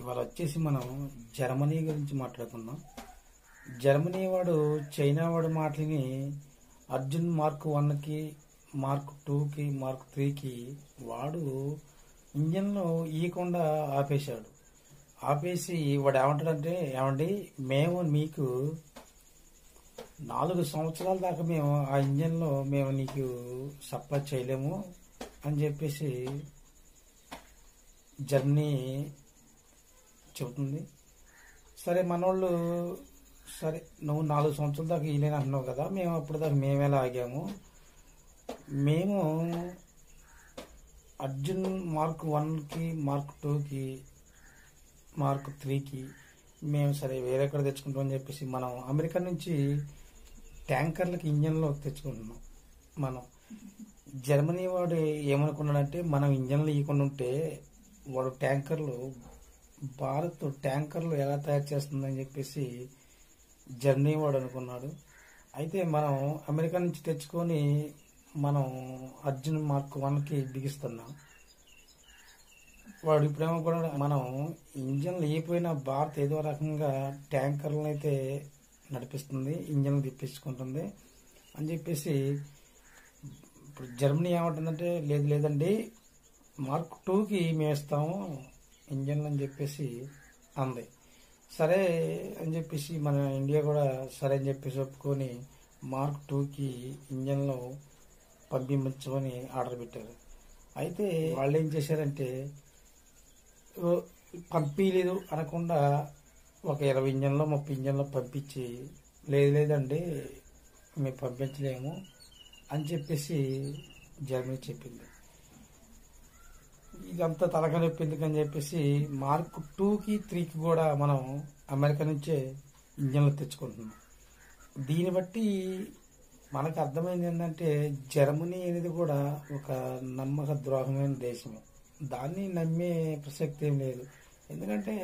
ఇవాళ వచ్చేసి మనం జర్మనీ గురించి మాట్లాడుకుందాం. జర్మనీ వాడు చైనా వాడు మాటలని అర్జున్ మార్క్ 1కి, మార్క్ 2కి, మార్క్ 3కి వాడు ఇంజన్లో ఈయకుండా ఆపేశాడు. ఆపేసి వాడు ఏమంటాడంటే, ఏమండి మేము మీకు 4 సంవత్సరాల దాకా మేము ఆ ఇంజన్లో మేము నీకు సప్లై చేయలేము అని చెప్పేసి జర్మనీ చెబుతుంది. సరే మనోళ్ళు, సరే నువ్వు 4 సంవత్సరాల దాకా ఇలేని అంటున్నావు కదా, మేము అప్పుడు దాకా మేమేలా ఆగాము, మేము అర్జున్ మార్క్ 1కి, మార్క్ 2కి, మార్క్ 3కి మేము సరే వేరే ఎక్కడ తెచ్చుకుంటాం అని చెప్పేసి మనం అమెరికా నుంచి ట్యాంకర్లకి ఇంజన్లో తెచ్చుకుంటున్నాం. మనం జర్మనీ వాడు ఏమనుకున్నాడంటే, మనం ఇంజన్లు ఇవ్వకుండా ఉంటే వాడు ట్యాంకర్లు, భారత్ ట్యాంకర్లు ఎలా తయారు చేస్తుందని చెప్పేసి జర్మనీ వాడు అనుకున్నాడు. అయితే మనం అమెరికా నుంచి తెచ్చుకొని మనం అర్జున్ మార్క్ 1కి బిగిస్తున్నాం. వాడు ఇప్పుడేమో కూడా మనం ఇంజన్లు అయిపోయినా భారత్ ఏదో రకంగా ట్యాంకర్లను అయితే నడిపిస్తుంది, ఇంజన్లు తెప్పించుకుంటుంది అని చెప్పేసి ఇప్పుడు జర్మనీ ఏమంటుందంటే, లేదు లేదండి మార్క్ 2కి మేము ఇస్తాము ఇంజన్లు అని చెప్పేసి అంది. సరే అని చెప్పేసి మన ఇండియా కూడా సరే అని చెప్పేసి ఒప్పుకొని మార్క్ 2కి ఇంజన్లు పంపించమని ఆర్డర్ పెట్టారు. అయితే వాళ్ళు ఏం చేశారంటే, పంపించలేదు అనకుండా ఒక 20 ఇంజన్లో 30 ఇంజన్లో పంపించి, లేదండి మేము పంపించలేము అని చెప్పేసి జర్మనీ చెప్పింది. ఇదంతా తలక నొప్పి ఎందుకని చెప్పేసి మార్క్ 2కి 3కి కూడా మనం అమెరికా నుంచే ఇంజన్లు తెచ్చుకుంటున్నాం. దీన్ని బట్టి మనకు అర్థమైంది ఏంటంటే, జర్మనీ అనేది కూడా ఒక నమ్మక ద్రోహమైన దేశమే. దాన్ని నమ్మే ప్రసక్తి ఏం లేదు. ఎందుకంటే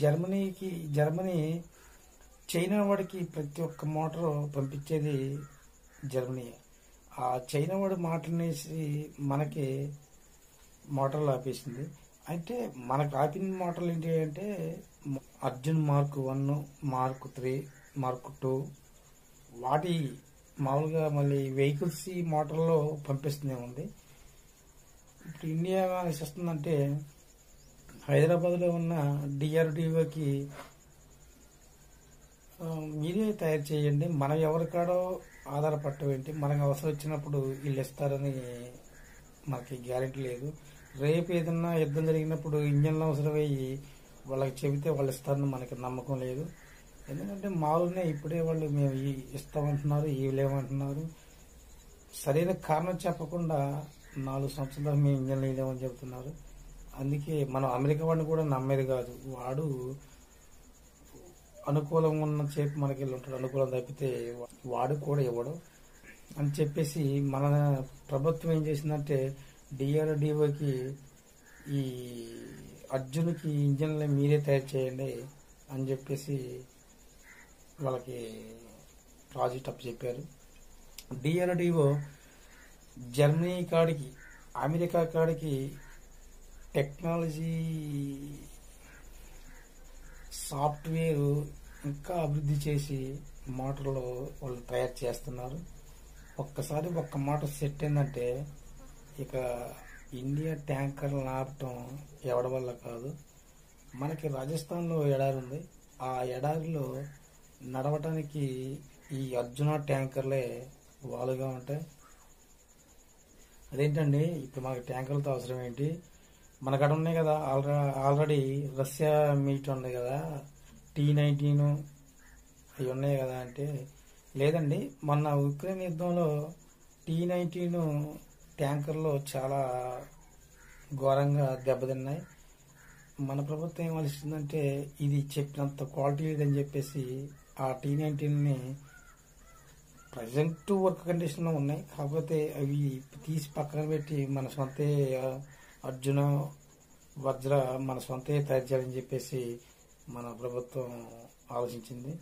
జర్మనీ చైనా వాడికి ప్రతి ఒక్క మోటార్ పంపించేది జర్మనీ. ఆ చైనా వాడి మాటలనేసి మనకి మోటార్లు ఆపేసింది. అయితే మనకు ఆపిన మోటార్లు ఏంటి అంటే, అర్జున్ మార్క్ 1, మార్క్ 3, మార్క్ 2 వాటి మామూలుగా మళ్ళీ వెహికల్స్ మోటార్లో పంపిస్తూనే ఉంది. ఇప్పుడు ఇండియా ఆలోచిస్తుందంటే, హైదరాబాద్లో ఉన్న డిఆర్డిఓకి మీరే తయారు చేయండి, మనం ఎవరికాడో ఆధారపడటం ఏంటి, మనకు అవసరం వచ్చినప్పుడు వీళ్ళు ఇస్తారని మనకి గ్యారెంటీ లేదు. రేపు ఏదన్నా యుద్ధం జరిగినప్పుడు ఇంజన్లు అవసరమయ్యి వాళ్ళకి చెబితే వాళ్ళు ఇస్తారని మనకి నమ్మకం లేదు. ఎందుకంటే మామూలుగానే ఇప్పుడే వాళ్ళు మేము ఇస్తామంటున్నారు, ఇవ్వలేమంటున్నారు. సరైన కారణం చెప్పకుండా 4 సంవత్సరాలు మేము ఇంజన్లు వేయలేమని చెబుతున్నారు. అందుకే మనం అమెరికా వాడిని కూడా నమ్మేది కాదు. వాడు అనుకూలంగా ఉన్న చేపు మనకి వెళ్ళి ఉంటాడు, అనుకూలం తప్పితే వాడు కూడా ఇవ్వడు అని చెప్పేసి మన ప్రభుత్వం ఏం చేసిందంటే, డిఆర్డిఓకి ఈ అర్జున్కి ఇంజన్లు మీరే తయారు చేయండి అని చెప్పేసి వాళ్ళకి ప్రాజెక్ట్ అప్ చెప్పారు. డిఆర్డిఓ జర్మనీ కాడికి, అమెరికా కాడికి టెక్నాలజీ సాఫ్ట్వేర్ ఇంకా అభివృద్ధి చేసి మోటార్లు వాళ్ళు తయారు చేస్తున్నారు. ఒక్కసారి ఒక్క మోటార్ సెట్ అయిందంటే ఇక ఇండియా ట్యాంకర్లు ఆపటం ఎవడి వల్ల కాదు. మనకి రాజస్థాన్లో ఎడారి ఉంది. ఆ ఎడారిలో నడవటానికి ఈ అర్జున ట్యాంకర్లే వాలుగా ఉంటాయి. అదేంటండి ఇప్పుడు మనకి ట్యాంకర్లతో అవసరం ఏంటి, మనకడ ఉన్నాయి కదా ఆల్రెడీ రష్యా మీట్ ఉంది కదా, T-19 అవి ఉన్నాయి కదా అంటే, లేదండి మొన్న ఉక్రెయిన్ యుద్ధంలో T-19 ట్యాంకర్లో చాలా ఘోరంగా దెబ్బతిన్నాయి. మన ప్రభుత్వం ఏం ఆలోచిస్తుందంటే, ఇది చెప్పినంత క్వాలిటీ లేదని చెప్పేసి ఆ T-19ని ప్రజెంట్ వర్క్ కండిషన్లో ఉన్నాయి, కాకపోతే అవి తీసి పక్కన పెట్టి మన సొంత అర్జున, వజ్ర మన సొంత తయారు చేయాలని చెప్పేసి మన ప్రభుత్వం ఆలోచించింది.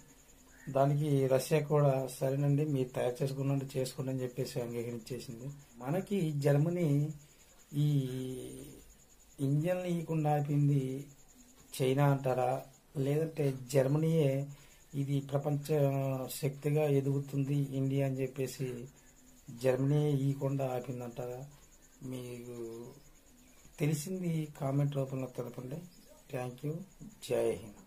దానికి రష్యా కూడా సరేనండి మీరు తయారు చేసుకోండి అని చెప్పేసి అంగీకరించేసింది. మనకి జర్మనీ ఈ ఇంజన్లు ఇవ్వకుండా ఆపింది చైనా అంటారా, లేదంటే జర్మనీయే ఇది ప్రపంచ శక్తిగా ఎదుగుతుంది ఇండియా అని చెప్పేసి జర్మనీ ఇవ్వకుండా ఆపిందంటారా? మీకు తెలిసింది కామెంట్ రూపంలో తెలపండి. Thank you. జై హింద్.